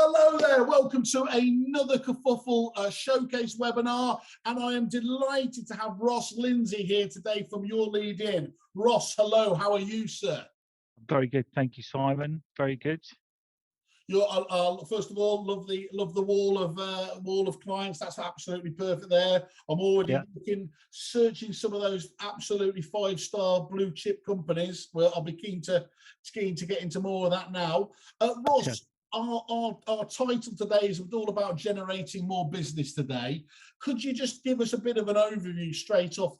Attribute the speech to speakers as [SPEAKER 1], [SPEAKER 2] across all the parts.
[SPEAKER 1] Hello there, welcome to another Kerfuffle showcase webinar, and I am delighted to have Ross Lindsay here today from Your Lead In. Ross, hello, how are you, sir?
[SPEAKER 2] Very good, thank you, Simon. Very good.
[SPEAKER 1] You're first of all, love the wall of clients. That's absolutely perfect there. I'm already searching some of those absolutely 5-star blue chip companies. Well, I'll be keen to get into more of that now. Ross. Sure. Our title today is all about generating more business today. Could you just give us a bit of an overview straight off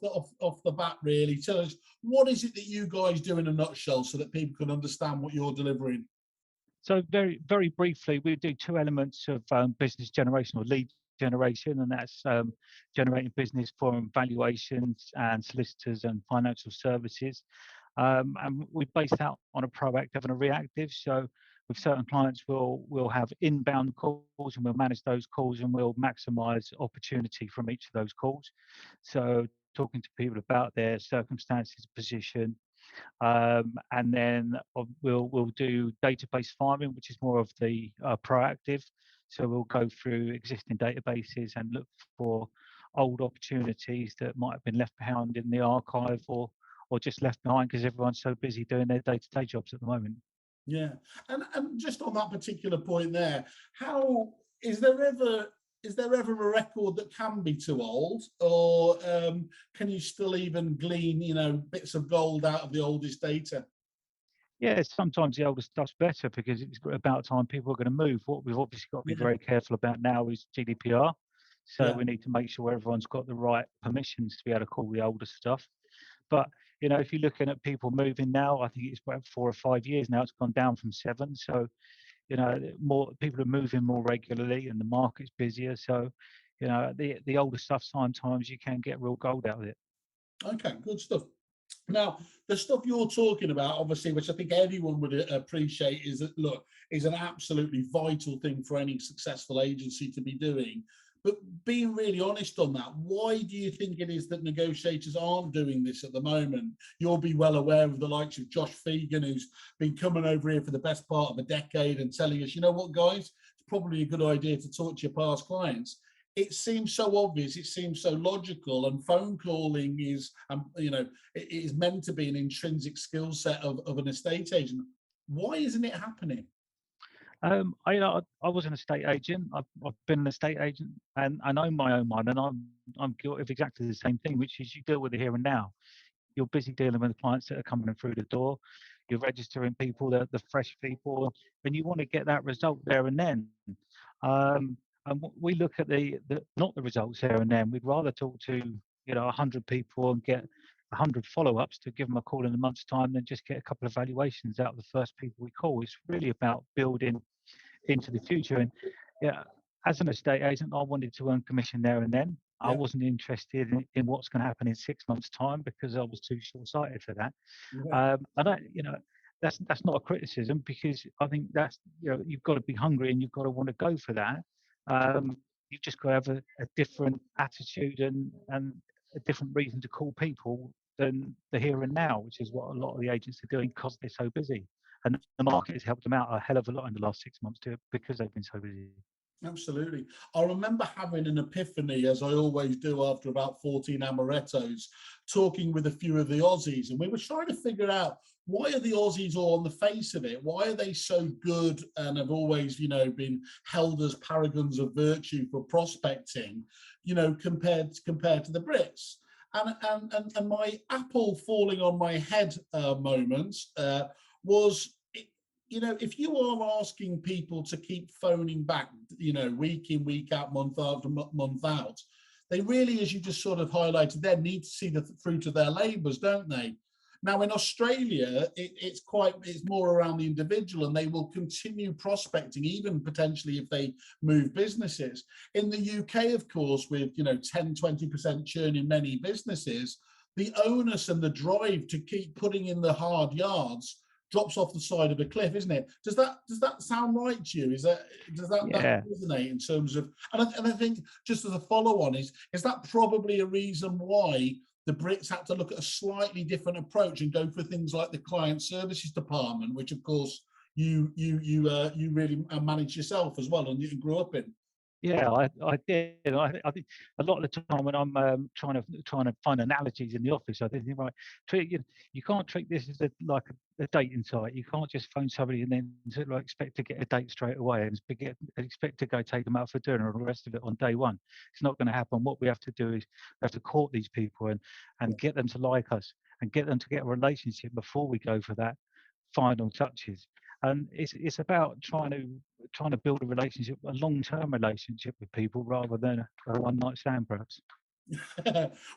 [SPEAKER 1] the bat, really? Tell us, what is it that you guys do in a nutshell so that people can understand what you're delivering?
[SPEAKER 2] So very, very briefly, we do two elements of business generation or lead generation, and that's generating business from valuations and solicitors and financial services. And we base that on a proactive and a reactive. So with certain clients, we'll have inbound calls and we'll manage those calls and we'll maximize opportunity from each of those calls. So talking to people about their circumstances, position, and then we'll do database farming, which is more of the proactive. So we'll go through existing databases and look for old opportunities that might have been left behind in the archive or just left behind because everyone's so busy doing their day-to-day jobs at the moment.
[SPEAKER 1] Yeah, and just on that particular point there, how is there ever a record that can be too old, or can you still even glean bits of gold out of the oldest data?
[SPEAKER 2] Yeah, sometimes the older stuff's better because it's about time people are going to move. What we've obviously got to be very careful about now is GDPR. So we need to make sure everyone's got the right permissions to be able to call the older stuff. But, if you're looking at people moving now, I think it's about 4 or 5 years now. It's gone down from 7. So, more people are moving more regularly and the market's busier. So, the older stuff, sometimes you can get real gold out of it.
[SPEAKER 1] Okay, good stuff. Now, the stuff you're talking about, obviously, which I think everyone would appreciate, is an absolutely vital thing for any successful agency to be doing. But being really honest on that, why do you think it is that negotiators aren't doing this at the moment? You'll be well aware of the likes of Josh Fegan, who's been coming over here for the best part of a decade and telling us, you know what, guys, it's probably a good idea to talk to your past clients. It seems so obvious, it seems so logical, and phone calling is, it is meant to be an intrinsic skill set of an estate agent. Why isn't it happening?
[SPEAKER 2] I was an estate agent. I've been an estate agent, and I know my own one, and I'm guilty of exactly the same thing, which is you deal with the here and now. You're busy dealing with the clients that are coming in through the door. You're registering people, the fresh people, and you want to get that result there and then. And we look at not the results there and then. We'd rather talk to 100 people and get 100 follow-ups to give them a call in a month's time than just get a couple of valuations out of the first people we call. It's really about building into the future. And as an estate agent, I wanted to earn commission there and then. I wasn't interested in what's going to happen in 6 months' time because I was too short-sighted for that. That's not a criticism, because I think that's you've got to be hungry and you've got to want to go for that. You've just got to have a different attitude and a different reason to call people than the here and now, which is what a lot of the agents are doing because they're so busy. And the market has helped them out a hell of a lot in the last 6 months because they've been so busy.
[SPEAKER 1] Absolutely. I remember having an epiphany, as I always do after about 14 amarettos, talking with a few of the Aussies, and we were trying to figure out, why are the Aussies all on the face of it? Why are they so good and have always, been held as paragons of virtue for prospecting, compared to the Brits? And my apple falling on my head moment was, if you are asking people to keep phoning back, week in, week out, month after month out, they really, as you just sort of highlighted there, need to see the fruit of their labours, don't they? Now, in Australia, it's more around the individual, and they will continue prospecting, even potentially if they move businesses. In the UK, of course, with 10-20% churn in many businesses, the onus and the drive to keep putting in the hard yards drops off the side of a cliff, isn't it? Does that sound right to you? Does that resonate in terms of? And I think, just as a follow-on, is that probably a reason why the Brits had to look at a slightly different approach and go for things like the client services department, which of course you really managed yourself as well, and you grew up in.
[SPEAKER 2] Yeah, I did. I think a lot of the time when I'm trying to find analogies in the office, I think right, you can't treat this as a dating site. You can't just phone somebody and then sort of expect to get a date straight away and expect to go take them out for dinner and all the rest of it on day one. It's not going to happen. What we have to do is we have to court these people and get them to like us and get them to get a relationship before we go for that final touches. And it's about trying to build a relationship, a long-term relationship with people rather than a one-night stand, perhaps.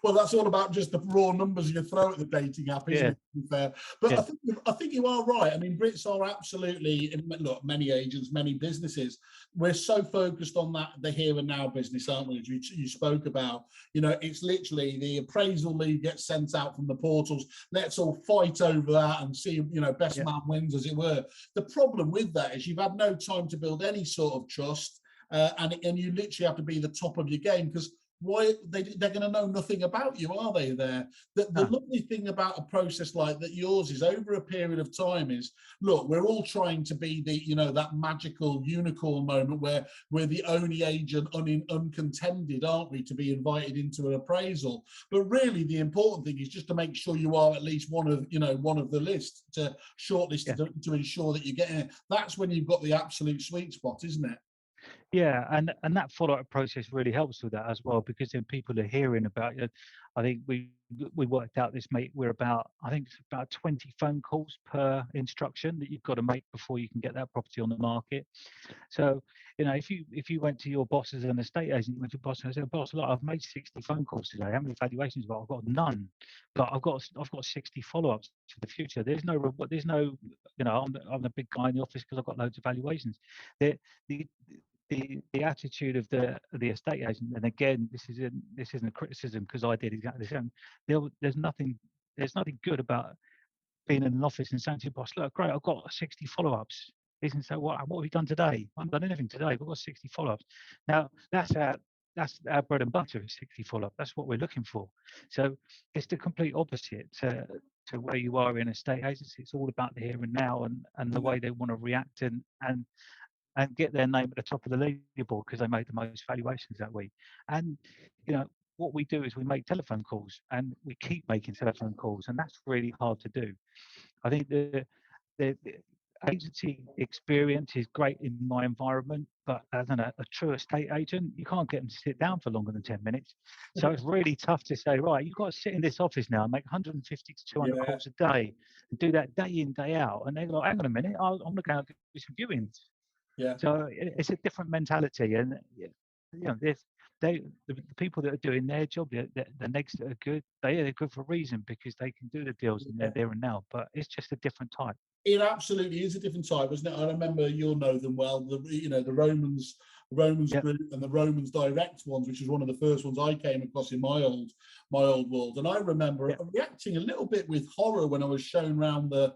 [SPEAKER 1] Well, that's all about just the raw numbers you throw at the dating app, isn't
[SPEAKER 2] Yeah,
[SPEAKER 1] it? To be fair, but
[SPEAKER 2] yeah,
[SPEAKER 1] I think you are right. I mean, Brits are absolutely, look, many agents, many businesses. We're so focused on that the here and now business, aren't we? As you spoke about, it's literally the appraisal lead gets sent out from the portals. Let's all fight over that and see, best
[SPEAKER 2] yeah.
[SPEAKER 1] man wins, as it were. The problem with that is you've had no time to build any sort of trust, and you literally have to be the top of your game, because why they're going to know nothing about you, are they? There, the
[SPEAKER 2] No,
[SPEAKER 1] lovely thing about a process like that yours is, over a period of time, is, look, we're all trying to be that magical unicorn moment where we're the only agent uncontended, aren't we, to be invited into an appraisal. But really the important thing is just to make sure you are at least one of the list, to shortlist,
[SPEAKER 2] yeah.
[SPEAKER 1] to ensure that you're getting it. That's when you've got the absolute sweet spot, isn't it?
[SPEAKER 2] Yeah, and that follow-up process really helps with that as well, because then people are hearing about it. I think we worked out this, mate. I think it's about 20 phone calls per instruction that you've got to make before you can get that property on the market. So, if you went to your boss as an estate agent, you went to your boss and said, "Boss, look, I've made 60 phone calls today. How many valuations have I got? I've got none, but I've got 60 follow-ups for the future. I'm the big guy in the office because I've got loads of valuations. The the the attitude of the estate agent, and again, this isn't a criticism because I did exactly the same. There's nothing good about being in an office and saying to your boss, "Look, great, I've got 60 follow-ups." Isn't so. What have you done today? I haven't done anything today. We've got 60 follow-ups. Now that's our bread and butter is 60 follow-up. That's what we're looking for. So it's the complete opposite to where you are in estate agency. It's all about the here and now and the way they want to react and get their name at the top of the leaderboard because they made the most valuations that week. And what we do is we make telephone calls and we keep making telephone calls, and that's really hard to do. I think the agency experience is great in my environment, but as a true estate agent, you can't get them to sit down for longer than 10 minutes. So it's really tough to say, right, you've got to sit in this office now and make 150 to 200
[SPEAKER 1] Yeah,
[SPEAKER 2] calls a day and do that day in, day out. And they're like, hang on a minute, I'm going to go and do some viewings.
[SPEAKER 1] yeah.
[SPEAKER 2] So it's a different mentality, and if the people that are doing their job, the next that are good, they're good for a reason because they can do the deals and they're there and now. But it's just a different type.
[SPEAKER 1] It absolutely is a different type, isn't it? I remember, you'll know them well. The Romans
[SPEAKER 2] Yeah,
[SPEAKER 1] group and the Romans direct ones, which was one of the first ones I came across in my old world. And I remember
[SPEAKER 2] yeah,
[SPEAKER 1] reacting a little bit with horror when I was shown around the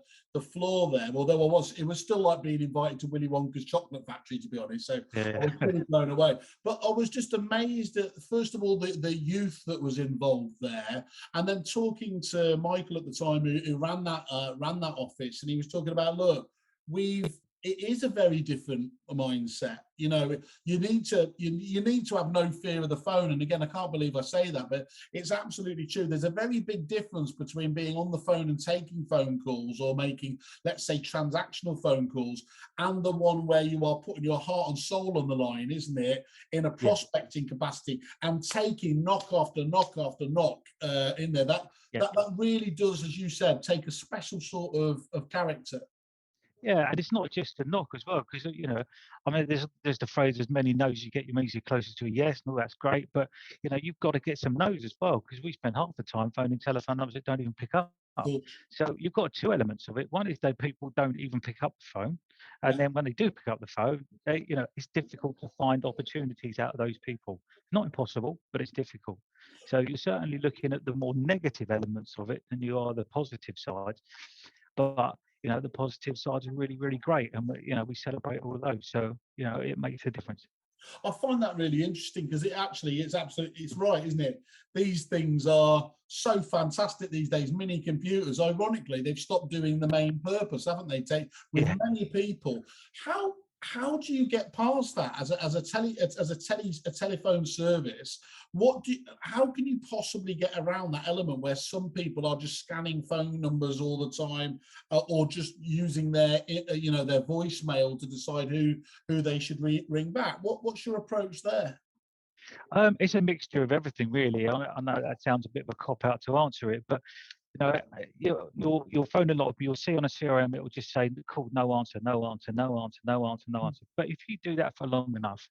[SPEAKER 1] floor there. Although it was still like being invited to Willy Wonka's chocolate factory, to be honest. So I
[SPEAKER 2] yeah,
[SPEAKER 1] was pretty blown away. But I was just amazed at, first of all, the youth that was involved there, and then talking to Michael at the time, who ran that office, and he was talking about, look, it is a very different mindset. You need to have no fear of the phone. And again, I can't believe I say that, but it's absolutely true. There's a very big difference between being on the phone and taking phone calls, or making, let's say, transactional phone calls, and the one where you are putting your heart and soul on the line, isn't it, in a
[SPEAKER 2] yeah,
[SPEAKER 1] prospecting capacity, and taking knock after knock after knock in there. That,
[SPEAKER 2] yeah.
[SPEAKER 1] that that really does, as you said, take a special sort of character.
[SPEAKER 2] Yeah, and it's not just a knock as well, because I mean, there's the phrase, "As many no's you get, you means you're closer to a yes." And all that's great, but you've got to get some no's as well, because we spend half the time phoning telephone numbers that don't even pick up.
[SPEAKER 1] Cool.
[SPEAKER 2] So you've got two elements of it. One is that people don't even pick up the phone, and
[SPEAKER 1] Yeah.
[SPEAKER 2] then when they do pick up the phone, it's difficult to find opportunities out of those people. Not impossible, but it's difficult. So you're certainly looking at the more negative elements of it than you are the positive sides. But the positive sides are really, really great, and we celebrate all of those. So it makes a difference.
[SPEAKER 1] I find that really interesting because it's right, isn't it? These things are so fantastic these days. Mini computers, ironically, they've stopped doing the main purpose, haven't they? Take with
[SPEAKER 2] Yeah.
[SPEAKER 1] many people. How do you get past that as a telephone service? How can you possibly get around that element where some people are just scanning phone numbers all the time, or just using their voicemail to decide who they should ring back? What's your approach there?
[SPEAKER 2] It's a mixture of everything, really. I know that sounds a bit of a cop out to answer it, but you'll phone a lot of people. You'll see on a CRM, it will just say call no answer, no answer, no answer, no answer, no answer. But if you do that for long enough,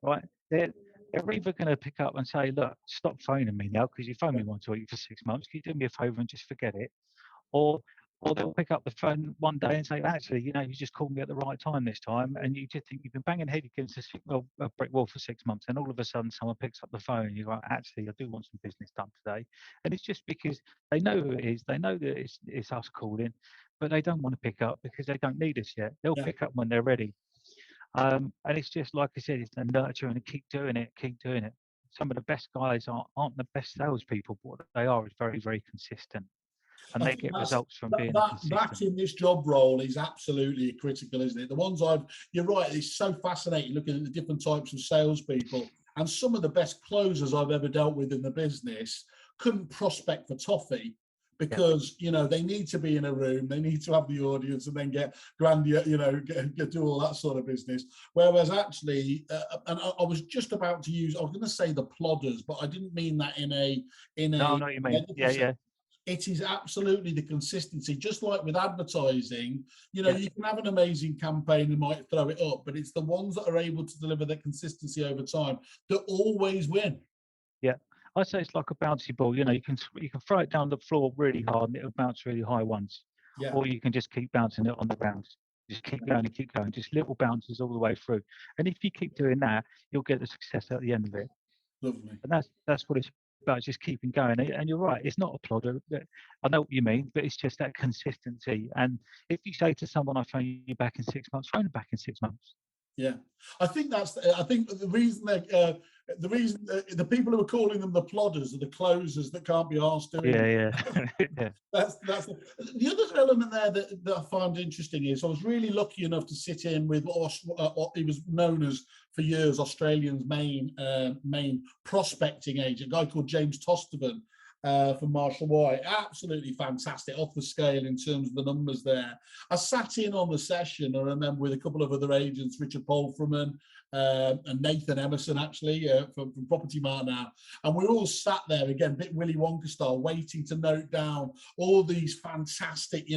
[SPEAKER 2] right, they're either going to pick up and say, look, stop phoning me now because you phoned me once a week for 6 months. Can you do me a favour and just forget it? Or or they'll pick up the phone one day and say, actually, you just called me at the right time this time, and you just think you've been banging head against a brick wall for 6 months, and all of a sudden someone picks up the phone and you're like, actually, I do want some business done today. And it's just because they know who it is, they know that it's us calling, but they don't want to pick up because they don't need us yet. They'll
[SPEAKER 1] Yeah.
[SPEAKER 2] pick up when they're ready. And it's just like I said, it's the nurture and keep doing it, keep doing it. Some of the best guys aren't the best salespeople, but what they are is very, very consistent, and
[SPEAKER 1] I
[SPEAKER 2] they
[SPEAKER 1] think
[SPEAKER 2] get
[SPEAKER 1] that's
[SPEAKER 2] results from
[SPEAKER 1] that,
[SPEAKER 2] being
[SPEAKER 1] that that
[SPEAKER 2] consistent.
[SPEAKER 1] in this job role is absolutely critical, isn't it? The ones you're right, it's so fascinating looking at the different types of salespeople, and some of the best closers I've ever dealt with in the business couldn't prospect for toffee
[SPEAKER 2] Yeah,
[SPEAKER 1] because they need to be in a room, they need to have the audience, and then get do all that sort of business. Whereas actually, and I was just about to use, I was going to say the plodders, but I didn't mean that in
[SPEAKER 2] no, I
[SPEAKER 1] a
[SPEAKER 2] know what you mean.
[SPEAKER 1] negative
[SPEAKER 2] Yeah,
[SPEAKER 1] sense.
[SPEAKER 2] yeah,
[SPEAKER 1] It is absolutely the consistency, just like with advertising.
[SPEAKER 2] yeah,
[SPEAKER 1] You can have an amazing campaign and might throw it up, but it's the ones that are able to deliver the consistency over time that always win.
[SPEAKER 2] yeah. I say it's like a bouncy ball. You can throw it down the floor really hard and it'll bounce really high once,
[SPEAKER 1] Yeah,
[SPEAKER 2] or you can just keep bouncing it on the ground. Just keep going and keep going, just little bounces all the way through. And if you keep doing that, you'll get the success at the end of it.
[SPEAKER 1] lovely.
[SPEAKER 2] And that's what it's about, just keeping going. And you're right, it's not a plodder. I know what you mean, but it's just that consistency. And if you say to someone, "I phone you back in 6 months," phone them back in 6 months.
[SPEAKER 1] Yeah, I think the reason the people who are calling them the plodders are the closers that can't be asked doing.
[SPEAKER 2] Yeah, yeah, yeah,
[SPEAKER 1] That's the other element there that I find interesting is I was really lucky enough to sit in with what he was known as for years Australian's main prospecting agent, a guy called James Tosterman, from Marshall White. Absolutely fantastic, off the scale in terms of the numbers there. I sat in on the session, I remember, with a couple of other agents, Richard Polframan and Nathan Emerson, actually, from Property Mart now. And we all sat there, again, a bit Willy Wonka style, waiting to note down all these fantastic,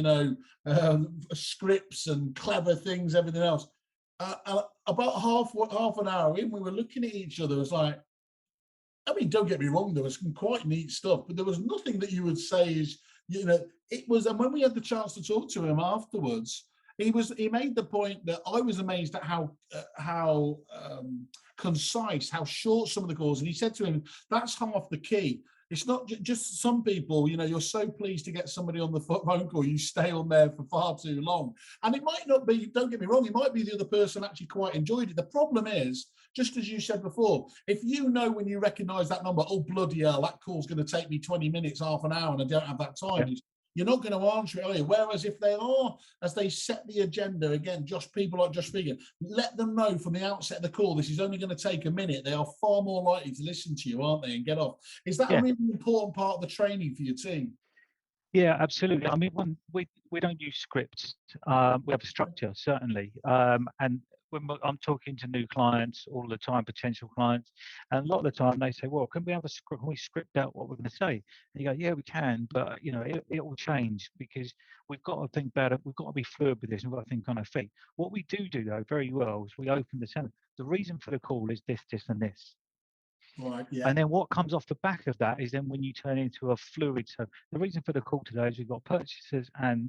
[SPEAKER 1] scripts and clever things, everything else. About half an hour in, we were looking at each other. It was like, I mean, don't get me wrong, there was some quite neat stuff, but there was nothing that you would say is, it was. And when we had the chance to talk to him afterwards, he made the point that I was amazed at how concise, how short some of the calls. And he said to him, that's half the key. It's not just some people, you're so pleased to get somebody on the phone call, you stay on there for far too long. And it might not be, don't get me wrong, it might be the other person actually quite enjoyed it. The problem is, just as you said before, if you know when you recognize that number, oh, bloody hell, that call's going to take me 20 minutes, half an hour, and I don't have that time,
[SPEAKER 2] yeah,
[SPEAKER 1] you're not going to answer it, are you? Whereas if they are, as they set the agenda, again, people like Josh Vegan, let them know from the outset of the call, this is only going to take a minute. They are far more likely to listen to you, aren't they, and get off. Is that a
[SPEAKER 2] yeah.
[SPEAKER 1] really important part of the training for your team?
[SPEAKER 2] Yeah, absolutely. I mean, we don't use scripts. We have a structure, certainly. And I'm talking to new clients all the time, potential clients, and a lot of the time they say, "Well, can we have a script? Can we script out what we're going to say?" And you go, "Yeah, we can, but it will change because we've got to think about it. We've got to be fluid with this. And we've got to think on our feet." What we do though very well is we open the sentence. The reason for the call is this, this, and this.
[SPEAKER 1] Right, yeah,
[SPEAKER 2] And then what comes off the back of that is then when you turn into a fluid. So the reason for the call today is we've got purchasers and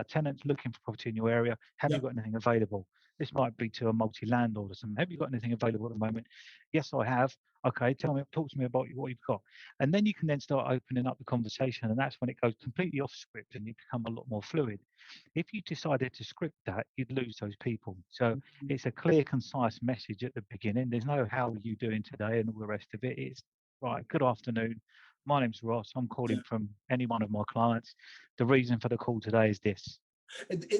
[SPEAKER 2] tenants looking for property in your area. Have
[SPEAKER 1] yeah,
[SPEAKER 2] you got anything available? This might be to a multi-landlord or something. Have you got anything available at the moment? Yes, I have. Okay, talk to me about what you've got. And then you can then start opening up the conversation, and that's when it goes completely off script and you become a lot more fluid. If you decided to script that, you'd lose those people. So it's a clear, concise message at the beginning. There's no how are you doing today and all the rest of it. It's right, good afternoon. My name's Ross. I'm calling from any one of my clients. The reason for the call today is this.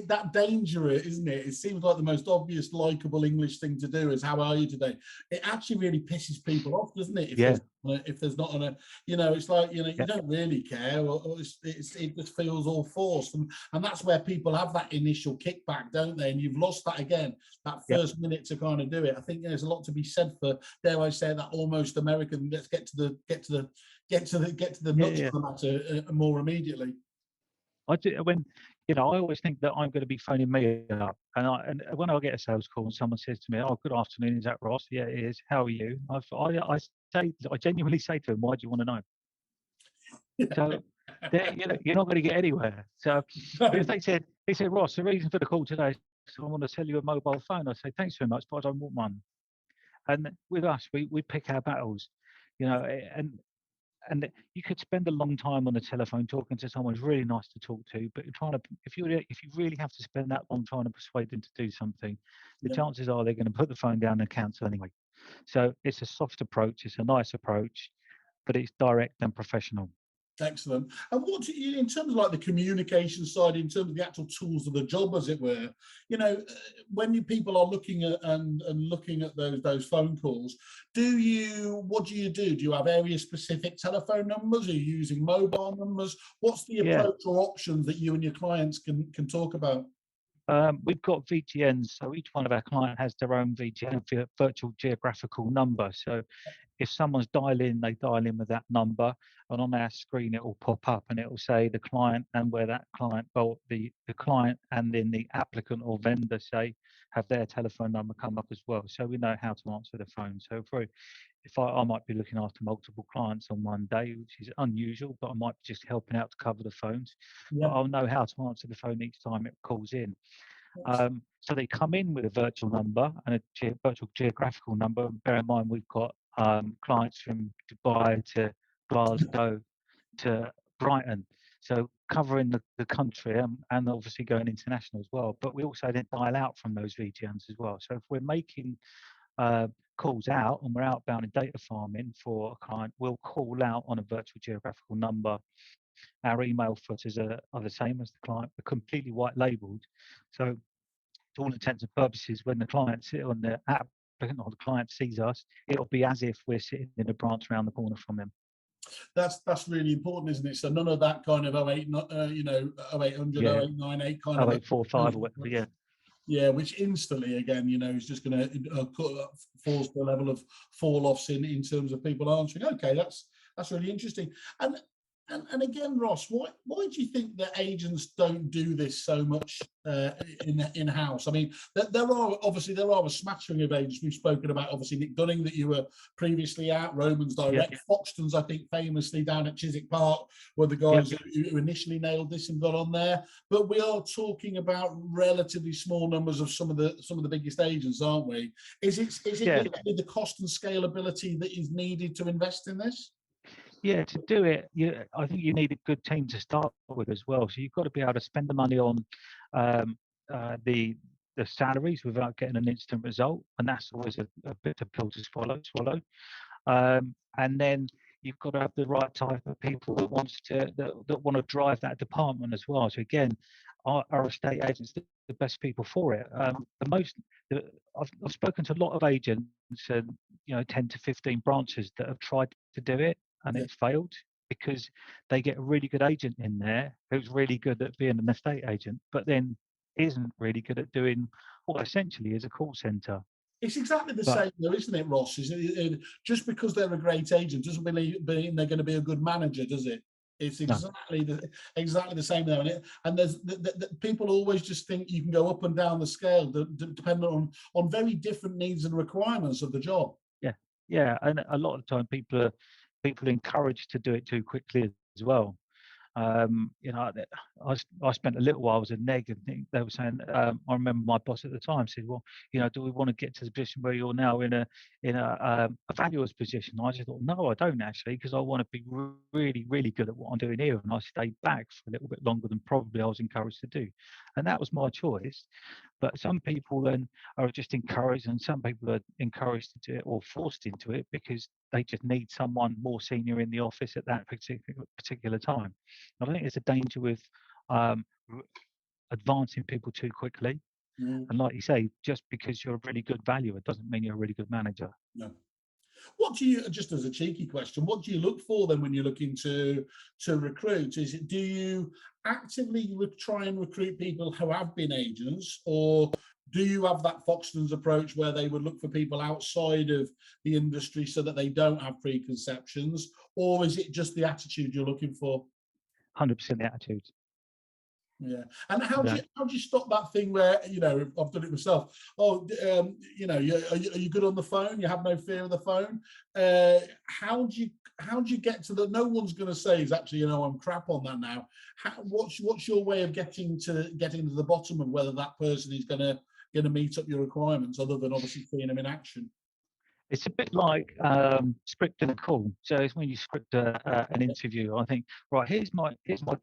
[SPEAKER 1] That danger, isn't it? It seems like the most obvious, likable English thing to do is "How are you today?" It actually really pisses people off, doesn't it?
[SPEAKER 2] Yeah.
[SPEAKER 1] If there's not a, it's like you
[SPEAKER 2] Yeah.
[SPEAKER 1] don't really care, or it just feels all forced, and that's where people have that initial kickback, don't they? And you've lost that again, that first minute to kind of do it. I think there's a lot to be said for, dare I say, that almost American. Let's get to the nuts of the matter more immediately.
[SPEAKER 2] I do when I always think that I'm going to be phoning me up, and when I get a sales call and someone says to me, "Oh, good afternoon, is that Ross?" Yeah, it is. How are you? I genuinely say to them, "Why do you want to know?" So you're not going to get anywhere. So if they said, "Ross, the reason for the call today is I want to sell you a mobile phone," I say, "Thanks very much, but I don't want one." And with us, we pick our battles, and you could spend a long time on the telephone talking to someone who's really nice to talk to, but if you really have to spend that long trying to persuade them to do something, the chances are they're going to put the phone down and cancel anyway. So it's a soft approach, it's a nice approach, but it's direct and professional.
[SPEAKER 1] Excellent. And what do you, in terms of like the communication side, in terms of the actual tools of the job, as it were, when people are looking at and looking at those phone calls, what do you do? Do you have area specific telephone numbers? Are you using mobile numbers? What's the approach or options that you and your clients can talk about?
[SPEAKER 2] We've got VGNs, so each one of our clients has their own VGN, virtual geographical number. So if someone's they dial in with that number, and on our screen it will pop up and it will say the client and where that client, well, the client and then the applicant or vendor have their telephone number come up as well. So we know how to answer the phone. So if I might be looking after multiple clients on one day, which is unusual, but I might be just helping out to cover the phones. But I'll know how to answer the phone each time it calls in. So they come in with a virtual number and a virtual geographical number. Bear in mind, we've got clients from Dubai to Glasgow to Brighton. So covering the country and obviously going international as well. But we also then dial out from those VGNs as well. So if we're making calls out and we're outbound in data farming for a client, we'll call out on a virtual geographical number. Our email footers are the same as the client. We're completely white labeled. So to all intents and purposes, when the client on the applicant or the client sees us, it'll be as if we're sitting in a branch around the corner from them.
[SPEAKER 1] That's really important, isn't it? So none of that kind of 0800, 0898 kind of
[SPEAKER 2] 0845 or whatever,
[SPEAKER 1] yeah, which instantly again, is just going to force the level of fall offs in terms of people answering. Okay, that's really interesting. And again, Ross, why do you think that agents don't do this so much in house? I mean, there are a smattering of agents we've spoken about. Obviously, Nick Dunning that you were previously at, Romans Direct, Foxton's, I think, famously down at Chiswick Park, were the guys who initially nailed this and got on there. But we are talking about relatively small numbers of some of the biggest agents, aren't we? Is it literally the cost and scalability that is needed to invest in this?
[SPEAKER 2] Yeah, to do it, I think you need a good team to start with as well. So you've got to be able to spend the money on the salaries without getting an instant result, and that's always a bit of pill to swallow. And then you've got to have the right type of people that want to drive that department as well. So again, our estate agents the best people for it. I've spoken to a lot of agents and 10 to 15 branches that have tried to do it and it's failed because they get a really good agent in there who's really good at being an estate agent, but then isn't really good at doing what essentially is a call centre.
[SPEAKER 1] It's exactly the same, though, isn't it, Ross? Just because they're a great agent doesn't mean they're going to be a good manager, does it? It's exactly the same there, and there's people always just think you can go up and down the scale depending on very different needs and requirements of the job.
[SPEAKER 2] Yeah, and a lot of the time people are encouraged to do it too quickly as well. You know, I spent a little while as a neg, and they were saying, I remember my boss at the time said, well, you know, do we want to get to the position where you're now in a valuer's position? I just thought, no, I don't actually, because I want to be really, really good at what I'm doing here. And I stayed back for a little bit longer than probably I was encouraged to do. And that was my choice. But some people then are just encouraged, and some people are encouraged to do it or forced into it because they just need someone more senior in the office at that particular time. I think there's a danger with um, advancing people too quickly.
[SPEAKER 1] Mm,
[SPEAKER 2] And like you say, just because you're a really good valuer doesn't mean you're a really good manager.
[SPEAKER 1] no. What do you, just as a cheeky question, what do you look for then when you're looking to recruit? Is it, do you actively try and recruit people who have been agents, or do you have that Foxton's approach where they would look for people outside of the industry so that they don't have preconceptions, or is it just the attitude you're looking for?
[SPEAKER 2] 100% the attitude.
[SPEAKER 1] Yeah, and
[SPEAKER 2] Yeah.
[SPEAKER 1] how do you stop that thing where, you know, I've done it myself. Oh, you know, are you good on the phone? You have no fear of the phone. How do you get to the? No one's going to say is actually, you know, I'm crap on that now. What's your way of getting to the bottom of whether that person is going to meet up your requirements, other than obviously seeing them in action?
[SPEAKER 2] It's a bit like scripting a call. So it's when you script an interview. I think, right, here's my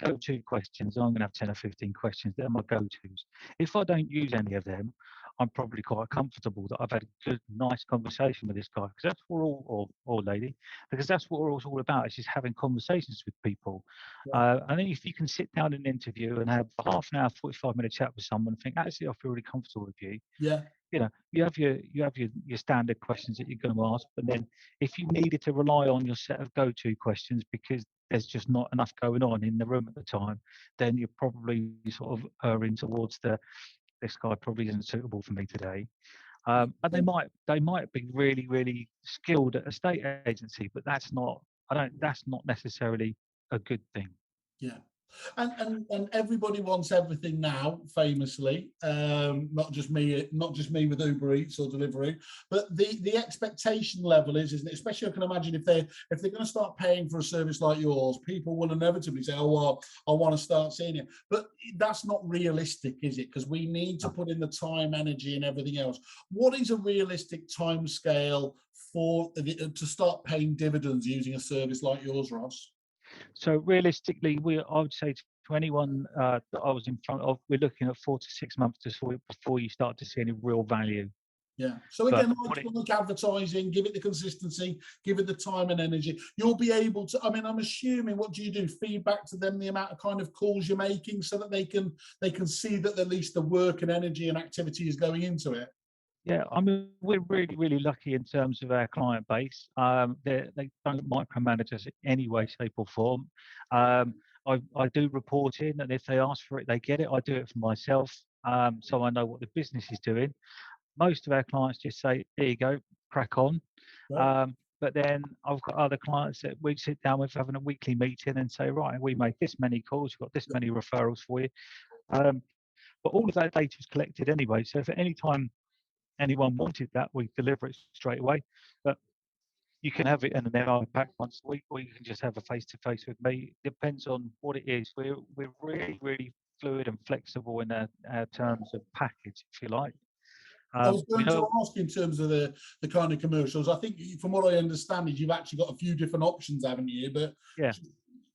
[SPEAKER 2] go-to questions. I'm going to have 10 or 15 questions. They're my go-tos. If I don't use any of them, I'm probably quite comfortable that I've had a good, nice conversation with this guy, because that's what we're all, or lady, because that's what we're all about. It's just having conversations with people.
[SPEAKER 1] Yeah,
[SPEAKER 2] And then if you can sit down in an interview and have half an hour, 45-minute chat with someone and think, actually, I feel really comfortable with you,
[SPEAKER 1] yeah,
[SPEAKER 2] you know, you have your standard questions that you're going to ask, but then if you needed to rely on your set of go-to questions because there's just not enough going on in the room at the time, then you're probably sort of erring towards this guy probably isn't suitable for me today. And they might be really, really skilled at a state agency, but that's not necessarily a good thing.
[SPEAKER 1] yeah. And everybody wants everything now, famously. Not just me with Uber Eats or delivery, but the expectation level isn't it? Especially, I can imagine if they're going to start paying for a service like yours, people will inevitably say, "Oh, well, I want to start seeing it." But that's not realistic, is it? Because we need to put in the time, energy, and everything else. What is a realistic time scale to start paying dividends using a service like yours, Ross?
[SPEAKER 2] So realistically, I would say to anyone that I was in front of, we're looking at 4 to 6 months before you start to see any real value.
[SPEAKER 1] Yeah. So
[SPEAKER 2] But
[SPEAKER 1] again,
[SPEAKER 2] what it,
[SPEAKER 1] like advertising, give it the consistency, give it the time and energy. You'll be able to. I mean, I'm assuming. What do you do? Feedback to them the amount of kind of calls you're making, so that they can see that at least the work and energy and activity is going into it.
[SPEAKER 2] yeah, I mean, we're really, really lucky in terms of our client base. They don't micromanage us in any way, shape, or form. Um, I do report in, and if they ask for it, they get it. I do it for myself, so I know what the business is doing. Most of our clients just say, "There you go, crack on."
[SPEAKER 1] Right.
[SPEAKER 2] But then I've got other clients that we sit down with having a weekly meeting and say, right, we make this many calls, we've got this many referrals for you. Um, but all of that data is collected anyway. So if at any time anyone wanted that, we deliver it straight away. But you can have it in an MI pack once a week, or you can just have a face-to-face with me. Depends on what it is. We're really, really fluid and flexible in our terms of package, if you like.
[SPEAKER 1] I was
[SPEAKER 2] We
[SPEAKER 1] going to
[SPEAKER 2] know,
[SPEAKER 1] ask in terms of the kind of commercials. I think from what I understand is you've actually got a few different options, haven't you? But
[SPEAKER 2] yeah.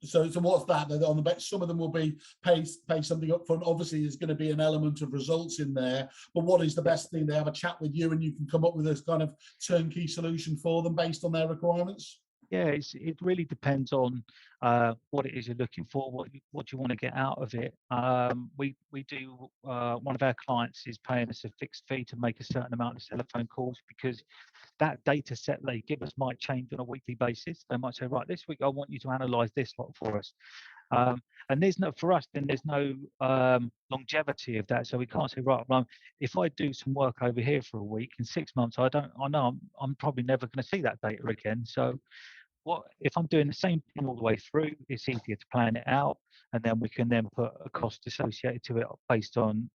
[SPEAKER 1] so what's that? They're on the back. Some of them will be pay something up front. Obviously, there's going to be an element of results in there. But what is the
[SPEAKER 2] Yeah.
[SPEAKER 1] best thing? They have a chat with you, and you can come up with this kind of turnkey solution for them based on their requirements.
[SPEAKER 2] Yeah, it really depends on what it is you're looking for, what you want to get out of it. We do one of our clients is paying us a fixed fee to make a certain amount of telephone calls, because that data set they give us might change on a weekly basis. They might say, right, this week I want you to analyze this lot for us. And there's no, for us, then there's no longevity of that. So we can't say, right, well, if I do some work over here for a week, in 6 months, I know I'm probably never going to see that data again. So what if I'm doing the same thing all the way through? It's easier to plan it out, and then we can then put a cost associated to it based on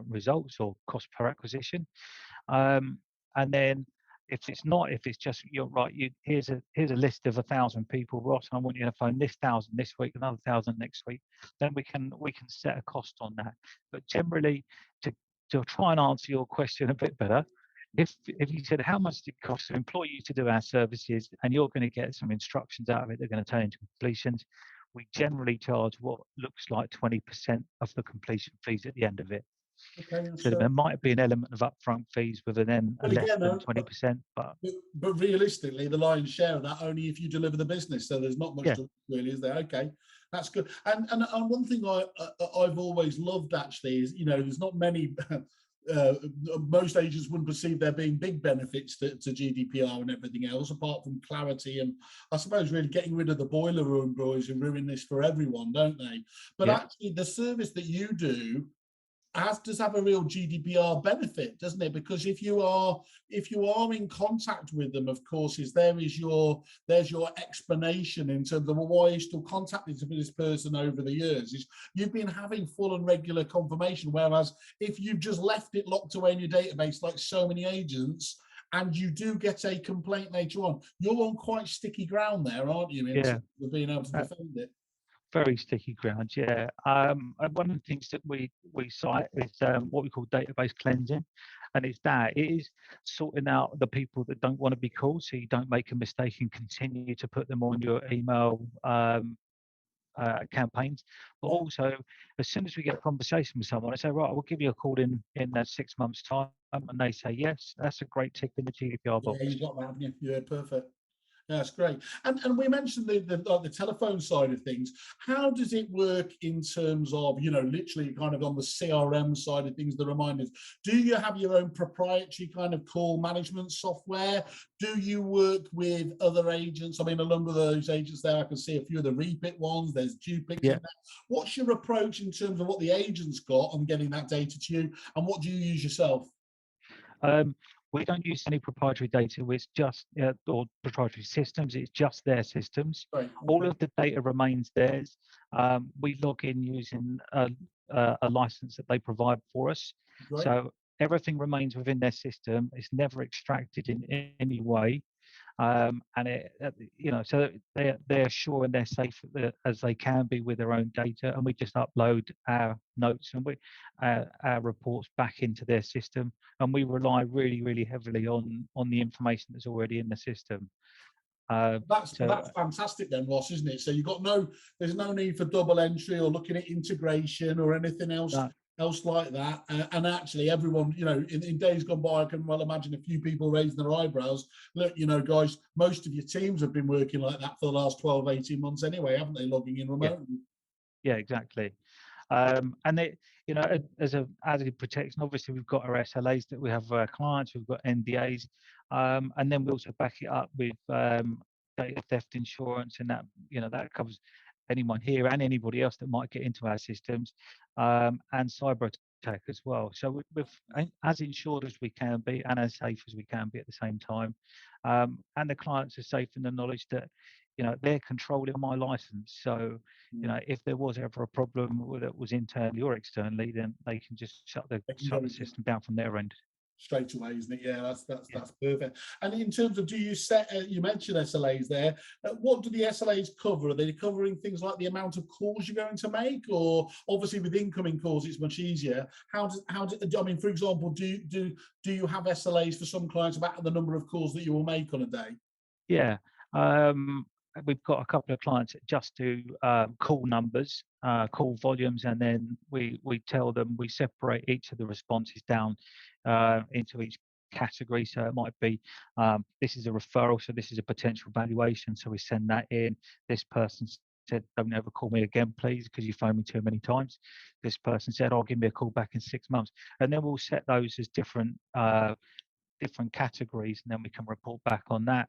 [SPEAKER 2] results or cost per acquisition. And then If it's not, if it's just you're right, here's a list of 1,000 people, Ross, and I want you to phone this 1,000 this week, another 1,000 next week, then we can set a cost on that. But generally, to try and answer your question a bit better, if you said how much does it cost to employ you to do our services, and you're going to get some instructions out of it, they're going to turn into completions. We generally charge what looks like 20% of the completion fees at the end of it.
[SPEAKER 1] Okay,
[SPEAKER 2] So there might be an element of upfront fees with a less than 20%,
[SPEAKER 1] but realistically, the lion's share of that only if you deliver the business. So there's not much
[SPEAKER 2] yeah,
[SPEAKER 1] to really, is there? Okay, that's good. And one thing I've always loved actually is, there's not many. Most agents wouldn't perceive there being big benefits to GDPR and everything else, apart from clarity and I suppose really getting rid of the boiler room boys who ruin this for everyone, don't they? But
[SPEAKER 2] yeah,
[SPEAKER 1] actually, the service that you do does have a real GDPR benefit, doesn't it? Because if you are in contact with them, of course, there's your explanation in terms of, well, why you still contacting this person over the years. Is you've been having full and regular confirmation. Whereas if you've just left it locked away in your database, like so many agents, and you do get a complaint later on, you're on quite sticky ground there, aren't you? In terms of being able to defend it.
[SPEAKER 2] Very sticky ground, yeah. And one of the things that we cite is what we call database cleansing, and it is sorting out the people that don't want to be called, so you don't make a mistake and continue to put them on your email campaigns. But also, as soon as we get a conversation with someone, I say, right, we'll give you a call in 6 months' time, and they say yes. That's a great tick in the GDPR box.
[SPEAKER 1] Yeah, you got that, haven't you? Yeah, perfect. That's great. And we mentioned the telephone side of things. How does it work in terms of, literally kind of on the CRM side of things, the reminders? Do you have your own proprietary kind of call management software? Do you work with other agents? I mean, a number of those agents there, I can see a few of the repeat ones. There's duplicates in there. What's your approach in terms of what the agent's got on getting that data to you? And what do you use yourself?
[SPEAKER 2] We don't use any proprietary data. It's just or proprietary systems. It's just their systems.
[SPEAKER 1] Right, okay.
[SPEAKER 2] All of the data remains theirs. We log in using a license that they provide for us.
[SPEAKER 1] Great.
[SPEAKER 2] So everything remains within their system. It's never extracted in any way. And so they're sure and they're safe as they can be with their own data, and we just upload our notes and our reports back into their system, and we rely really, really heavily on the information that's already in the system.
[SPEAKER 1] That's fantastic then, Ross, isn't it? So there's no need for double entry or looking at integration or anything else. Else like that, and actually everyone, in days gone by, I can well imagine a few people raising their eyebrows. Look, guys, most of your teams have been working like that for the last 12, 18 months anyway, haven't they, logging in remotely?
[SPEAKER 2] Yeah, exactly. And as an added protection, obviously we've got our SLAs that we have for our clients, we've got NDAs, and then we also back it up with data theft insurance, and that covers anyone here and anybody else that might get into our systems, and cyber attack as well. So we're as insured as we can be and as safe as we can be at the same time, and the clients are safe in the knowledge that they're controlling my license. So if there was ever a problem that was internally or externally, then they can just shut the system down from their end.
[SPEAKER 1] Straight away, isn't it? Yeah, that's perfect. And in terms of, do you set? You mentioned SLAs there. What do the SLAs cover? Are they covering things like the amount of calls you're going to make, or obviously with incoming calls it's much easier? I mean, for example, do you have SLAs for some clients about the number of calls that you will make on a day?
[SPEAKER 2] Yeah. We've got a couple of clients that just do call numbers, call volumes, and then we tell them, we separate each of the responses down into each category. So it might be this is a referral, so this is a potential valuation, so we send that in. This person said, don't ever call me again, please, because you phoned me too many times. This person said, oh, give me a call back in 6 months, and then we'll set those as different categories, and then we can report back on that.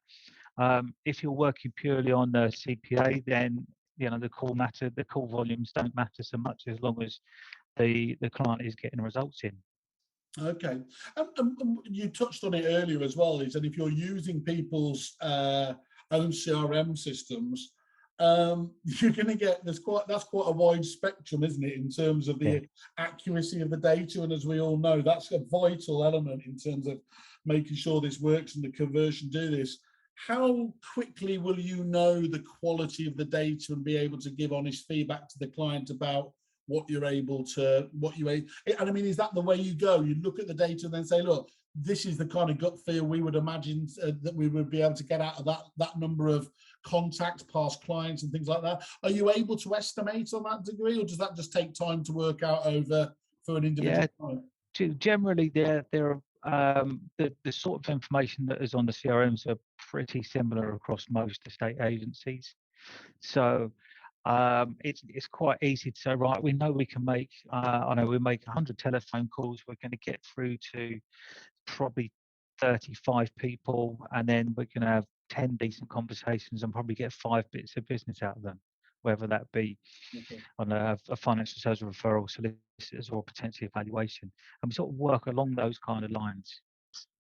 [SPEAKER 2] If you're working purely on the CPA, then the call volumes don't matter so much, as long as the client is getting results in.
[SPEAKER 1] Okay, you touched on it earlier as well. Is that if you're using people's own CRM systems, you're going to get that's quite a wide spectrum, isn't it, in terms of the accuracy of the data? And as we all know, that's a vital element in terms of making sure this works and the conversion do this. How quickly will you know the quality of the data and be able to give honest feedback to the client about what you're able to, and I mean, is that the way you go? You look at the data and then say, look, this is the kind of gut feel we would imagine that we would be able to get out of that number of contacts, past clients and things like that. Are you able to estimate on that degree, or does that just take time to work out over for an individual client?
[SPEAKER 2] Generally, the sort of information that is on the CRMs are pretty similar across most estate agencies. So it's quite easy to say, right, we know we can make, I know we make 100 telephone calls, we're going to get through to probably 35 people, and then we're going to have 10 decent conversations and probably get 5 bits of business out of them, whether that be on a financial sales referral, solicitors, or potentially evaluation. And we sort of work along those kind of lines.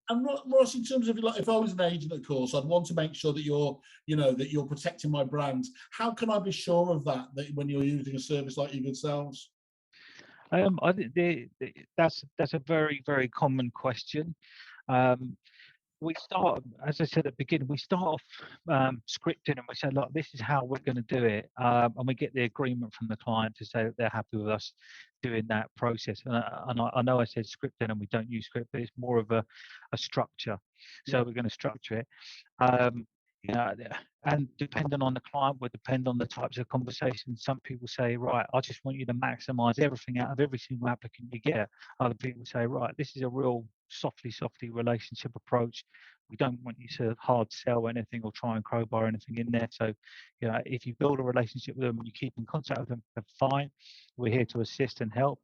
[SPEAKER 1] And Ross, in terms of, like, if I was an agent, of course, I'd want to make sure that you're protecting my brand. How can I be sure of that when you're using a service like Your Good Selves?
[SPEAKER 2] I think that's a very, very common question. We start, as I said at the beginning, we start off scripting, and we say, look, this is how we're going to do it. And we get the agreement from the client to say that they're happy with us doing that process. And I know I said scripting and we don't use script, but it's more of a structure. So we're going to structure it. And depending on the client, will depend on the types of conversations. Some people say, right, I just want you to maximize everything out of every single applicant you get. Other people say, right, this is a real softly relationship approach. We don't want you to hard sell anything or try and crowbar anything in there. So, if you build a relationship with them and you keep in contact with them, they're fine. We're here to assist and help.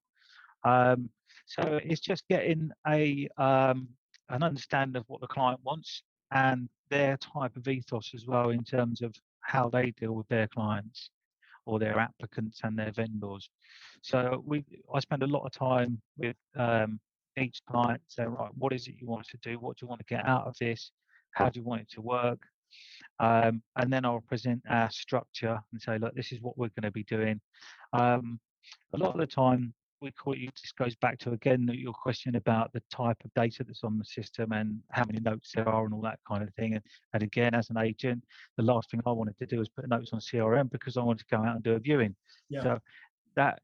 [SPEAKER 2] So it's just getting an understanding of what the client wants and their type of ethos as well, in terms of how they deal with their clients or their applicants and their vendors. So I spend a lot of time with each client saying, right, what is it you want to do? What do you want to get out of this? How do you want it to work? And then I'll present our structure and say, look, this is what we're going to be doing. A lot of the time, it just goes back to, again, your question about the type of data that's on the system and how many notes there are and all that kind of thing. And again, as an agent, the last thing I wanted to do was put notes on CRM because I wanted to go out and do a viewing.
[SPEAKER 1] Yeah.
[SPEAKER 2] So but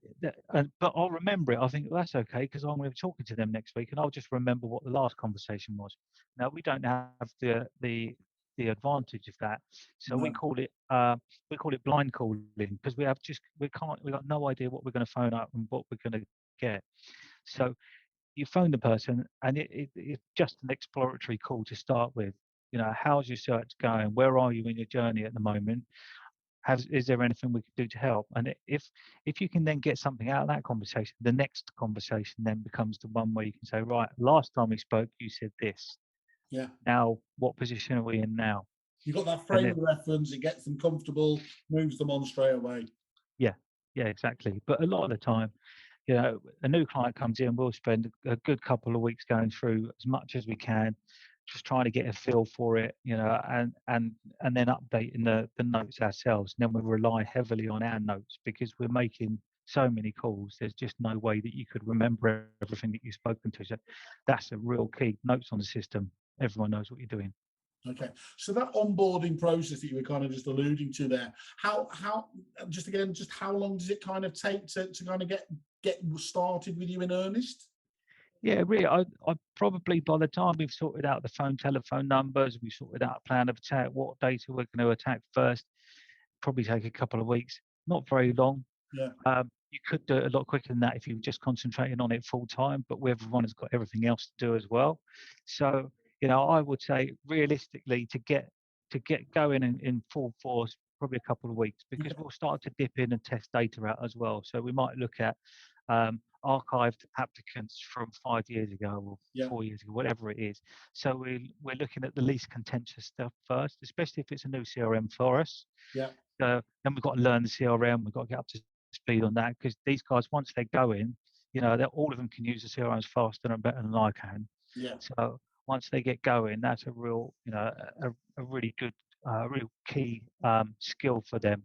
[SPEAKER 2] I'll remember it. I think that's okay because I'm going to be talking to them next week, and I'll just remember what the last conversation was. Now, we don't have the advantage of that, so we call it blind calling, because we've got no idea what we're going to phone up and what we're going to get. So you phone the person, and it's just an exploratory call to start with. How's your search going? Where are you in your journey at the moment? Is there anything we can do to help? And if you can then get something out of that conversation, the next conversation then becomes the one where you can say, right, last time we spoke, you said this.
[SPEAKER 1] Yeah.
[SPEAKER 2] Now, what position are we in now?
[SPEAKER 1] You've got that frame of reference, it gets them comfortable, moves them on straight away.
[SPEAKER 2] Yeah, exactly. But a lot of the time, a new client comes in, we'll spend a good couple of weeks going through as much as we can, just trying to get a feel for it, and then updating the notes ourselves. And then we rely heavily on our notes because we're making so many calls. There's just no way that you could remember everything that you've spoken to. So that's a real key. Notes on the system. Everyone knows what you're doing.
[SPEAKER 1] Okay, so that onboarding process that you were kind of just alluding to there, how long does it kind of take to kind of get started with you in earnest?
[SPEAKER 2] Yeah, really. I probably, by the time we've sorted out the telephone numbers, we've sorted out a plan of attack, what data we're going to attack first, probably take a couple of weeks. Not very long.
[SPEAKER 1] Yeah.
[SPEAKER 2] You could do it a lot quicker than that if you were just concentrating on it full time, but everyone has got everything else to do as well. So, I would say realistically to get going in full force, probably a couple of weeks, because we'll start to dip in and test data out as well. So we might look at archived applicants from 5 years ago or 4 years ago, whatever it is. So we're looking at the least contentious stuff first, especially if it's a new CRM for us.
[SPEAKER 1] Yeah.
[SPEAKER 2] Then we've got to learn the CRM. We've got to get up to speed on that, because these guys, once they go in, all of them can use the CRMs faster and better than I can.
[SPEAKER 1] Yeah.
[SPEAKER 2] So once they get going, that's a real, a really good, real key skill for them,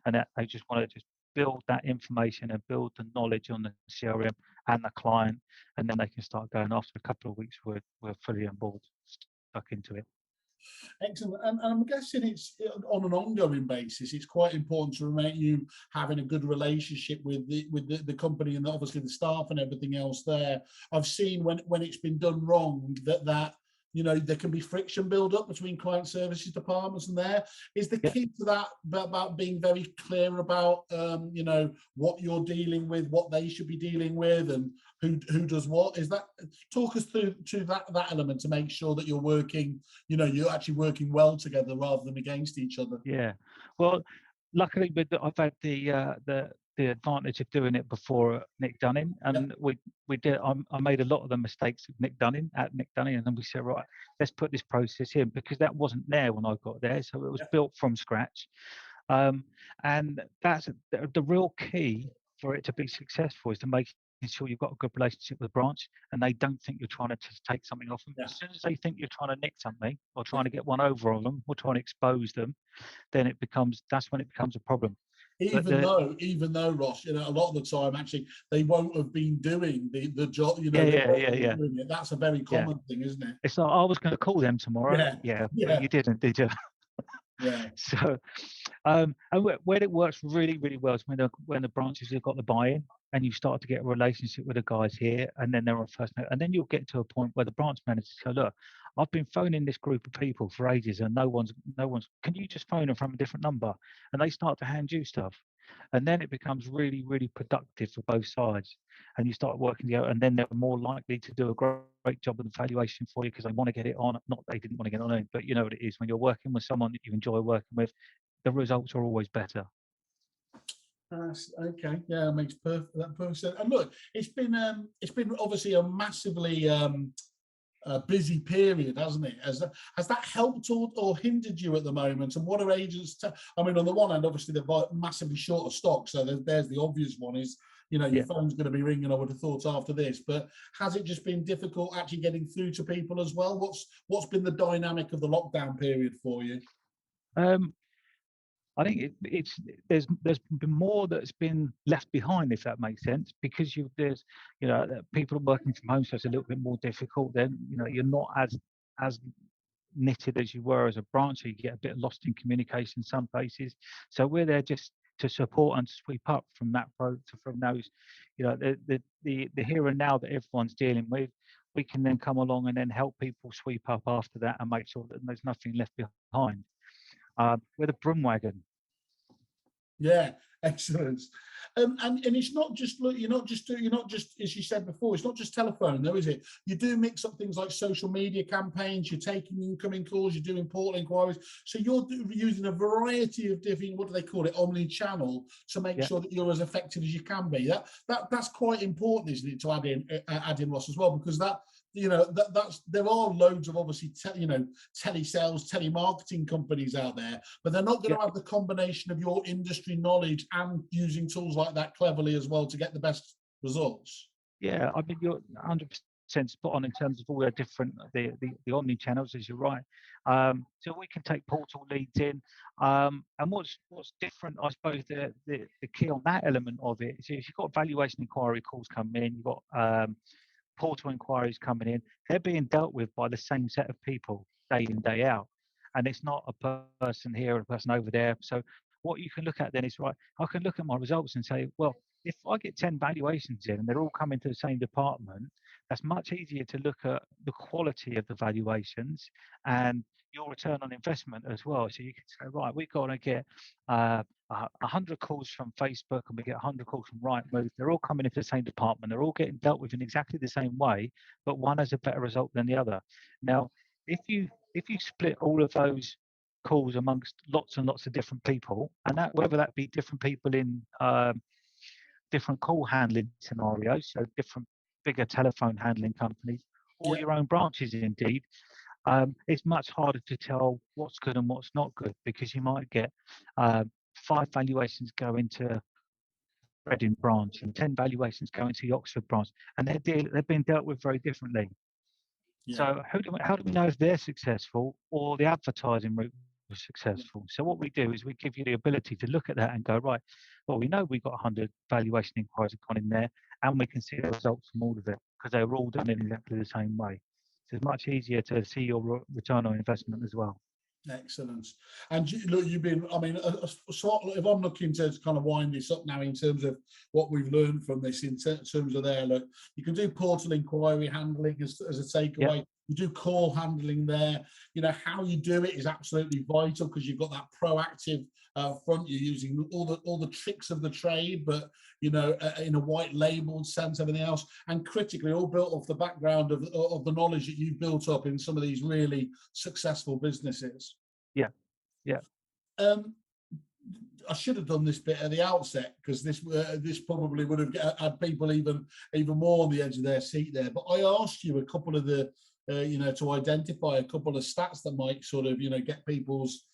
[SPEAKER 2] and that they just want to just build that information and build the knowledge on the CRM and the client, and then they can start going. After a couple of weeks, we're fully on board, stuck into it.
[SPEAKER 1] Excellent. And I'm guessing it's on an ongoing basis. It's quite important to remain you having a good relationship with the company and obviously the staff and everything else there. I've seen when it's been done wrong that there can be friction build up between client services departments, and there is the key to that about being very clear about what you're dealing with, what they should be dealing with, and who does what. Is that, talk us through to that element to make sure that you're working, you're actually working well together rather than against each other.
[SPEAKER 2] Yeah, well, luckily I've had the advantage of doing it before Nick Dunning, and we did. I made a lot of the mistakes of Nick Dunning, and then we said, right, let's put this process in, because that wasn't there when I got there, so it was built from scratch. And that's the real key for it to be successful, is to make sure you've got a good relationship with the branch and they don't think you're trying to take something off them. As soon as they think you're trying to nick something or trying to get one over on them or trying to expose them, then that's when it becomes a problem.
[SPEAKER 1] Even though Ross, a lot of the time actually they won't have been doing the job. Doing it. That's a very common thing, isn't it?
[SPEAKER 2] It's like, I was going to call them tomorrow. But you didn't, did you?
[SPEAKER 1] Yeah.
[SPEAKER 2] So, and where it works really, really well is when the branches have got the buy-in, and you start to get a relationship with the guys here, and then they're on first note, and then you'll get to a point where the branch managers go, look, I've been phoning this group of people for ages, and no one's. Can you just phone them from a different number? And they start to hand you stuff, and then it becomes really, really productive for both sides, and you start working together, and then they're more likely to do a great job of the valuation for you because they want to get it on. Not they didn't want to get on it, but you know what it is when you're working with someone that you enjoy working with, the results are always better.
[SPEAKER 1] Okay, yeah, it makes perfect sense. And look, it's been obviously a massively busy period, hasn't it? Has that helped or hindered you at the moment? And what are agents? I mean, on the one hand, obviously they're massively short of stock, so there's the obvious one is your phone's going to be ringing, I would have thought, after this. But has it just been difficult actually getting through to people as well? What's been the dynamic of the lockdown period for you?
[SPEAKER 2] I think there's been more that's been left behind, if that makes sense, because there's people working from home, so it's a little bit more difficult. Then you're not as knitted as you were as a branch, so you get a bit lost in communication in some places. So we're there just to support and sweep up from those, the here and now that everyone's dealing with. We can then come along and then help people sweep up after that and make sure that there's nothing left behind. We're the broom wagon.
[SPEAKER 1] Yeah, excellent. And it's not just, look, you're not just as you said before, it's not just telephone though, is it? You do mix up things like social media campaigns, you're taking incoming calls, you're doing portal inquiries, so you're using a variety of different, what do they call it, omni-channel, to make sure that you're as effective as you can be. That's quite important, isn't it, to add in Ross as well, because that there are loads of obviously telesales, telemarketing companies out there, but they're not going to have the combination of your industry knowledge and using tools like that cleverly as well to get the best results.
[SPEAKER 2] Yeah, I mean, you're 100% spot on in terms of all the different the omni channels, as you're right. So we can take portal leads in, and what's different, I suppose, the key on that element of it is if you've got valuation inquiry calls coming in, you've got portal inquiries coming in, they're being dealt with by the same set of people day in, day out. And it's not a person here or a person over there. So what you can look at then is, right, I can look at my results and say, well, if I get 10 valuations in and they're all coming to the same department, that's much easier to look at the quality of the valuations and your return on investment as well. So you can say, right, we've got to get 100 calls from Facebook and we get 100 calls from Rightmove. They're all coming into the same department. They're all getting dealt with in exactly the same way, but one has a better result than the other. Now, if you split all of those calls amongst lots and lots of different people, and that whether that be different people in different call handling scenarios, so different bigger telephone handling companies, or your own branches indeed, it's much harder to tell what's good and what's not good, because you might get 5 valuations go into Reading branch and 10 valuations go into the Oxford branch, and they're being dealt with very differently. So how do we know if they're successful or the advertising route successful. So what we do is we give you the ability to look at that and go, right, well, we know we've got 100 valuation inquiries have gone in there, and we can see the results from all of it because they were all done in exactly the same way. So it's much easier to see your return on investment as well.
[SPEAKER 1] Excellent. And look, you've been, I mean, if I'm looking to kind of wind this up now in terms of what we've learned from this, in terms of there, look, you can do portal inquiry handling as a takeaway. Yep. You do call handling there. You know, how you do it is absolutely vital because you've got that proactive front. You're using all the tricks of the trade, but, you know, in a white labeled sense, everything else, and critically all built off the background of the knowledge that you've built up in some of these really successful businesses.
[SPEAKER 2] Yeah, yeah.
[SPEAKER 1] I should have done this bit at the outset because this probably would have had people even more on the edge of their seat there. But I asked you a couple of the, you know, to identify a couple of stats that might sort of, you know, get people's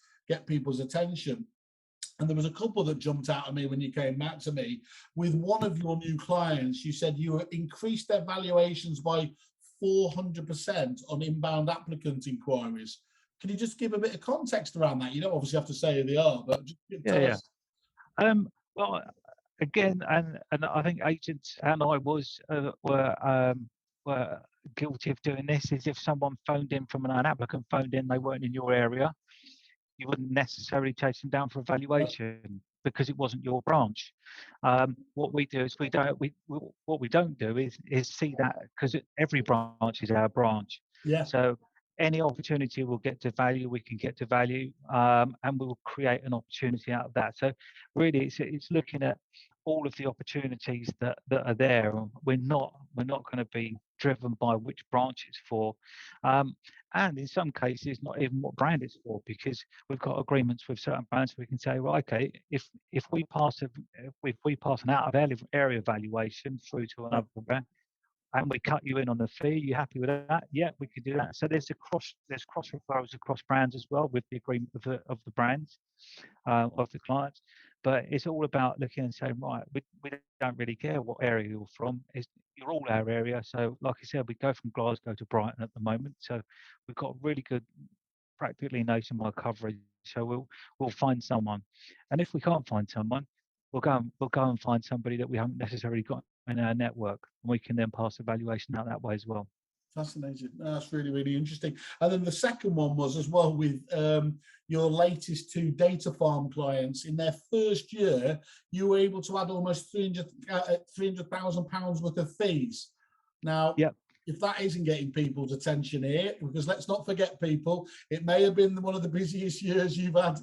[SPEAKER 1] attention. And there was a couple that jumped out at me when you came back to me. With one of your new clients, you said you increased their valuations by 400% on inbound applicant inquiries. Can you just give a bit of context around that? You don't obviously have to say who they are, but just tell us.
[SPEAKER 2] Well, again, and I think agents and I were guilty of doing this. Is if someone phoned in from an applicant phoned in, they weren't in your area, you wouldn't necessarily chase them down for a valuation because it wasn't your branch. What we do is what we don't do is see that, because every branch is our branch.
[SPEAKER 1] Yeah.
[SPEAKER 2] So any opportunity we'll get to value, we can get to value, and we'll create an opportunity out of that. So really, it's looking at all of the opportunities that are there. We're not going to be driven by which branch it's for, and in some cases not even what brand it's for, because we've got agreements with certain brands. We can say, well, okay, if we pass an out of area valuation through to another brand, and we cut you in on the fee, you happy with that? Yeah, we could do that. So there's cross referrals across brands as well, with the agreement of the brands, of the clients. But it's all about looking and saying, right, we don't really care what area you're from. You're all our area. So like I said, we go from Glasgow to Brighton at the moment. So we've got really good, practically nationwide coverage. So we'll find someone, and if we can't find someone, we'll go and find somebody that we haven't necessarily got in our network, and we can then pass the valuation out that way as well.
[SPEAKER 1] Fascinating. That's really, really interesting. And then the second one was as well with your latest two data farm clients. In their first year, you were able to add almost £300,000 worth of fees. Now,
[SPEAKER 2] yep.
[SPEAKER 1] If that isn't getting people's attention here, because let's not forget, people, it may have been one of the busiest years you've had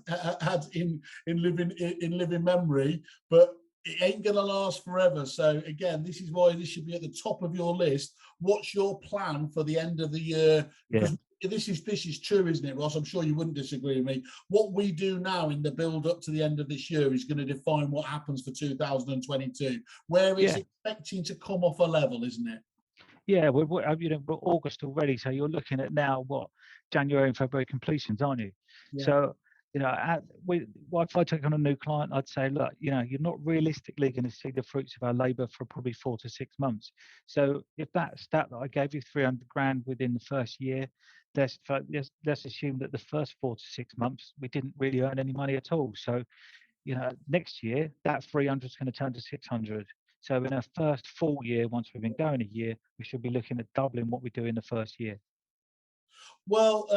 [SPEAKER 1] in living memory, but it ain't going to last forever. So again, this is why this should be at the top of your list. What's your plan for the end of the year? Because this is true, isn't it, Ross? I'm sure you wouldn't disagree with me. What we do now in the build up to the end of this year is going to define what happens for 2022, where it's expecting to come off a level, isn't it?
[SPEAKER 2] Yeah, we're August already, so you're looking at now January and February completions, aren't you? Yeah. So if I take on a new client, I'd say, look, you're not realistically going to see the fruits of our labour for probably 4 to 6 months. So if that stat that I gave you, 300 grand within the first year, let's assume that the first 4 to 6 months we didn't really earn any money at all. So next year that 300 is going to turn to 600. So in our first full year, once we've been going a year, we should be looking at doubling what we do in the first year.
[SPEAKER 1] Well,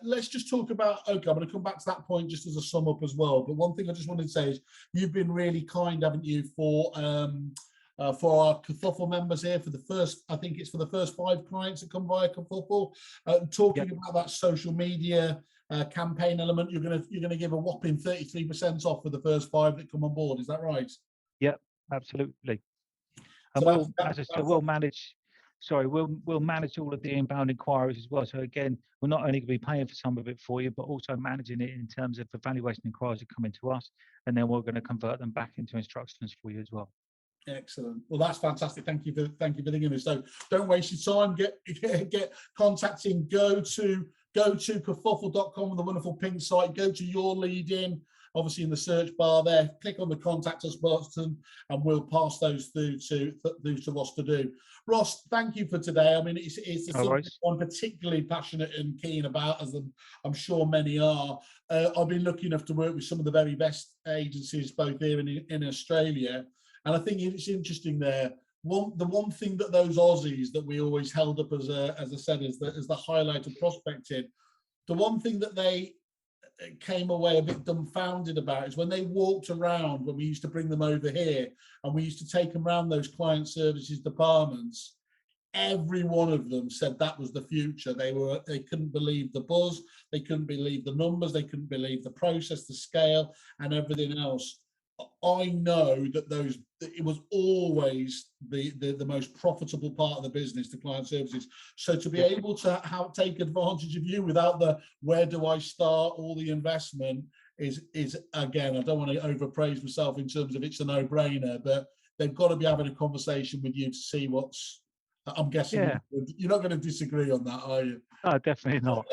[SPEAKER 1] let's just talk about, okay, I'm going to come back to that point just as a sum up as well. But one thing I just wanted to say is you've been really kind, haven't you, for our Kerfuffle members here for the first, I think it's for the first 5 clients that come via Kerfuffle, talking about that social media campaign element. You're going to give a whopping 33% off for the first 5 that come on board. Is that right?
[SPEAKER 2] Yep, absolutely. And
[SPEAKER 1] so
[SPEAKER 2] we'll manage. Sorry, we'll manage all of the inbound inquiries as well. So again, we're not only going to be paying for some of it for you, but also managing it in terms of evaluation inquiries that come into us, and then we're going to convert them back into instructions for you as well.
[SPEAKER 1] Excellent. Well, that's fantastic. Thank you for thinking of this. So don't waste your time. Get contacting. Go to kerfuffle.com with the wonderful pink site. Go to your lead in. obviously in the search bar there, click on the contact us button and we'll pass those through to Ross to do. Ross, thank you for today. I mean, it's a subject I'm particularly passionate and keen about, as I'm sure many are. I've been lucky enough to work with some of the very best agencies, both here and in Australia. And I think it's interesting there. The one thing that those Aussies that we always held up as I said, as the highlight of prospecting, the one thing that they came away a bit dumbfounded about is when they walked around, when we used to bring them over here and we used to take them around those client services departments, every one of them said that was the future. They couldn't believe the buzz, they couldn't believe the numbers, they couldn't believe the process, the scale, and everything else. I know that it was always the most profitable part of the business, the client services. So to be able to take advantage of you without the where do I start, all the investment is again, I don't want to overpraise myself in terms of it's a no-brainer, but they've got to be having a conversation with you to see what's. I'm guessing you're not going to disagree on that, are you?
[SPEAKER 2] No, definitely not.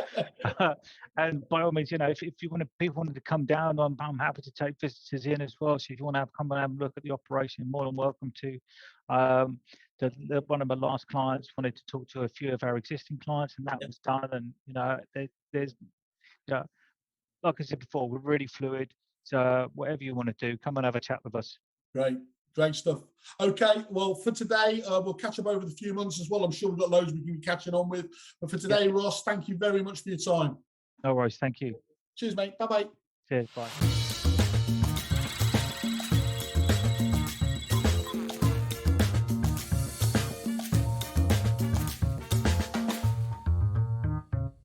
[SPEAKER 2] And by all means, if you people wanted to come down, I'm happy to take visitors in as well. So if you want to come and have a look at the operation, more than welcome to. One of my last clients wanted to talk to a few of our existing clients, and that was done. And there's like I said before, we're really fluid. So whatever you want to do, come and have a chat with us.
[SPEAKER 1] Great stuff. Okay, well, for today, we'll catch up over the few months as well. I'm sure we've got loads we can be catching on with. But for today, Ross, thank you very much for your time.
[SPEAKER 2] No worries. Thank you.
[SPEAKER 1] Cheers, mate. Bye-bye.
[SPEAKER 2] Cheers. Bye.